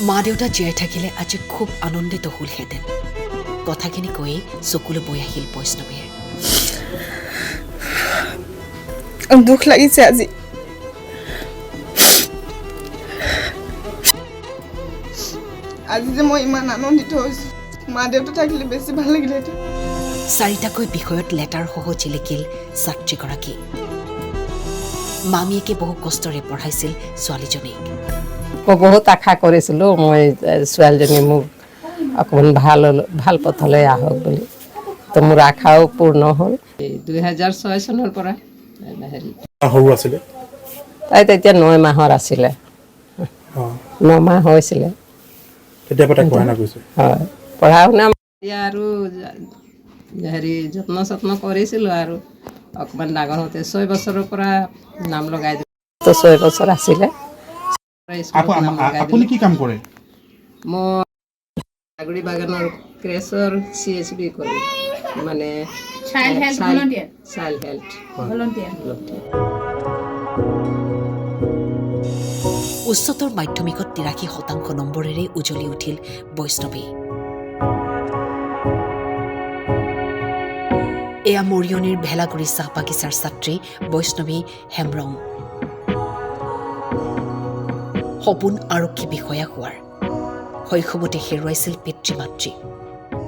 মা দেউতা জীয়াই থাকিলে আজি খুব আনন্দিত হ'লহেঁতেন। কথাখিনি কৈয়ে চকুলৈ বৈ আহিল বৈষ্ণৱীৰ। দুখ লাগিছে আজি। আজি যে মই ইমান আনন্দিত হৈছোঁ, মা দেউতা থাকিলে বেছি ভাল লাগিলেহেঁতেন। চাৰিটাকৈ বিষয়ত লেটাৰসহ জিলিকিল ছাত্ৰীগৰাকী। মামীয়েকে বহু কষ্টৰে পঢ়াইছিল ছোৱালীজনীক। মই বহুত আশা কৰিছিলোঁ মই ছোৱালীজনী মোক অকণমান ভাল পথলৈ আহক বুলি। তো মোৰ আশাও পূৰ্ণ হ'ল। 2006 চনৰ পৰা সৰু আছিলে, তাই তেতিয়া 9 মাহৰ আছিলে, 9 মাহ হৈছিলে। তেতিয়াৰ পৰা তাই পঢ়া শুনা কৰিছে। হয়, পঢ়া শুনা এতিয়া আৰু যত্ন চত্ন কৰিছিলোঁ আৰু অকণমান ডাঙৰ হওঁতে 6 বছৰৰ পৰা নাম লগাই দিলোঁ। তো 6 বছৰ আছিলে। আপুনি কি কাম কৰে? মই আগৰি বাগানৰ ক্ৰেছৰ CSB কৰোঁ, মানে চাইল্ড হেল্থ ভলণ্টিয়াৰ। উচ্চতৰ মাধ্যমিকত 83% নম্বৰেৰে উজ্বলি উঠিল বৈষ্ণৱী। এয়া মৰিয়নিৰ ভেলাগুৰি চাহ বাগিচাৰ ছাত্ৰী বৈষ্ণৱী হেমব্ৰম। সপোন আৰক্ষী বিষয়া হোৱাৰ। শৈশৱতে হেৰুৱাইছিল পিতৃ-মাতৃ।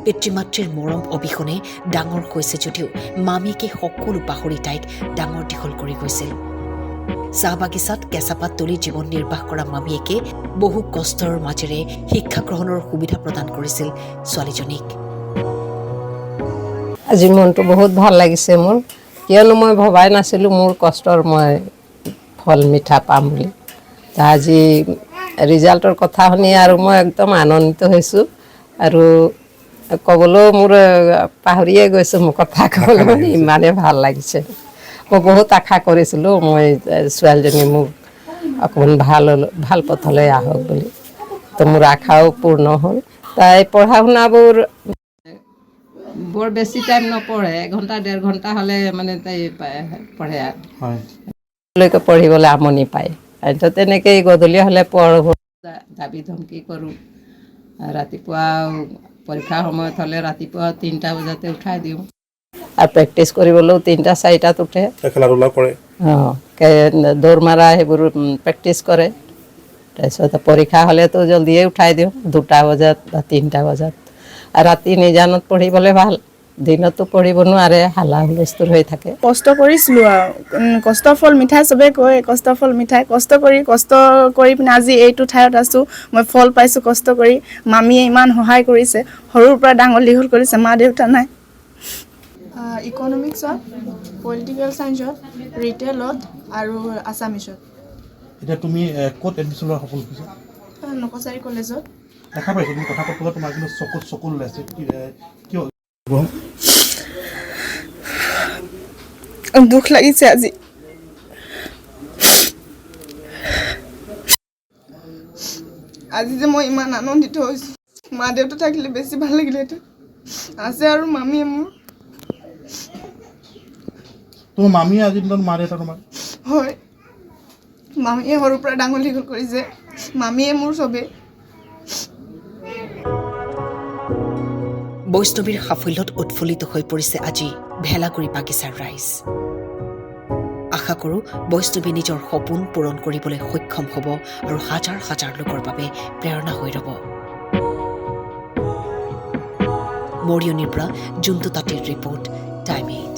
পিতৃ-মাতৃৰ মৰম অবিহনে ডাঙৰ হৈছে যদিও মামীয়েকে সকলো পাহৰি তাইক ডাঙৰ দীঘল কৰি গৈছিল। চাহ বাগিচাত কেঁচাপাত তুলি জীৱন নিৰ্বাহ কৰা মামীয়েকে বহু কষ্টৰ মাজেৰে শিক্ষা গ্ৰহণৰ সুবিধা প্ৰদান কৰিছিল ছোৱালীজনীক। আজি মনটো বহুত ভাল লাগিছে মোৰ, কিয়নো মই ভবাই নাছিলোঁ মোৰ কষ্টৰ মই ফল মিঠা পাম বুলি। আজি ৰিজাল্টৰ কথা শুনি আৰু মই একদম আনন্দিত হৈছোঁ আৰু ক'বলৈও মোৰ পাহৰিয়ে গৈছোঁ, মোৰ কথা ক'বলৈ মানে ইমানেই ভাল লাগিছে। মই বহুত আশা কৰিছিলোঁ মই ছোৱালীজনী মোক অকণমান ভাল পথলৈ আহক বুলি। তো মোৰ আশাও পূৰ্ণ হ'ল। তাই পঢ়া শুনাবোৰ বৰ বেছি টাইম নপঢ়ে, 1 ঘণ্টা 1.5 ঘণ্টা হ'লে মানে তাই পঢ়ে আৰু পঢ়িবলৈ আমনি পায়। তো তেনেকেই গধূলি হ'লে পঢ়িব দাবী ধমকি কৰোঁ। ৰাতিপুৱা পৰীক্ষাৰ সময়ত হ'লে ৰাতিপুৱা 3টা বজাতে উঠাই দিওঁ আৰু প্ৰেক্টিছ কৰিবলৈও 3টা 4টাত উঠে। খেলা ধূলা কৰে, দৌৰ মাৰা সেইবোৰ প্ৰেক্টিছ কৰে। তাৰপিছত পৰীক্ষা হ'লেতো জলদিয়ে উঠাই দিওঁ, 2টা বজাত বা 3টা বজাত। আৰু ৰাতি নিজানত পঢ়িবলৈ ভাল, দিনতো পঢ়িব নোৱাৰে, হাল্লা হুলস্থুল হৈ থাকে। কষ্ট কৰিছিলোঁ আৰু কষ্টৰ ফল মিঠাই, চবেই কয় কষ্টৰ ফল মিঠাই। কষ্ট কৰি পিনে আজি এইটো ঠাইত আছোঁ, মই ফল পাইছোঁ কষ্ট কৰি। মামীয়ে ইমান সহায় কৰিছে, সৰুৰ পৰা ডাঙৰ দীঘল কৰিছে, মা দেউতা নাই। ইকনমিক্সত, পলিটিকেল ছায়েন্সত, ৰিটেইলত আৰু আছামিছত। এতিয়া তুমি ক'ত এডমিশ্যন লোৱাৰ সপোন দেখিছা? নকচাৰী কলেজত। দেখা পাইছোঁ তুমি কথা ক'বলৈ তোমাৰ কিন্তু চকু ওলাইছে, কিয়? দুখ লাগিছে আজি। আজি যে মই ইমান আনন্দিত হৈছোঁ, মা দেউতা থাকিলে বেছি ভাল লাগিলেহেঁতেন। আছে আৰু মামীয়ে মোৰ। তোমাৰ মামীয়ে আজিৰ দিনত মা দেউতা তোমাৰ? হয়, মামীয়ে সৰুৰ পৰা ডাঙৰ দীঘল কৰিছে, মামীয়ে মোৰ চবেই। বৈষ্ণৱীৰ সাফল্যত উৎফুল্লিত হৈ পৰিছে আজি ভেলাগুৰি বাগিচাৰ ৰাইজ। আশা কৰোঁ বৈষ্ণৱী নিজৰ সপোন পূৰণ কৰিবলৈ সক্ষম হ'ব আৰু হাজাৰ হাজাৰ লোকৰ বাবে প্ৰেৰণা হৈ ৰ'ব। মৰিয়নিৰ পৰা জুন্তু তাঁতীৰ ৰিপৰ্ট, টাইম 8।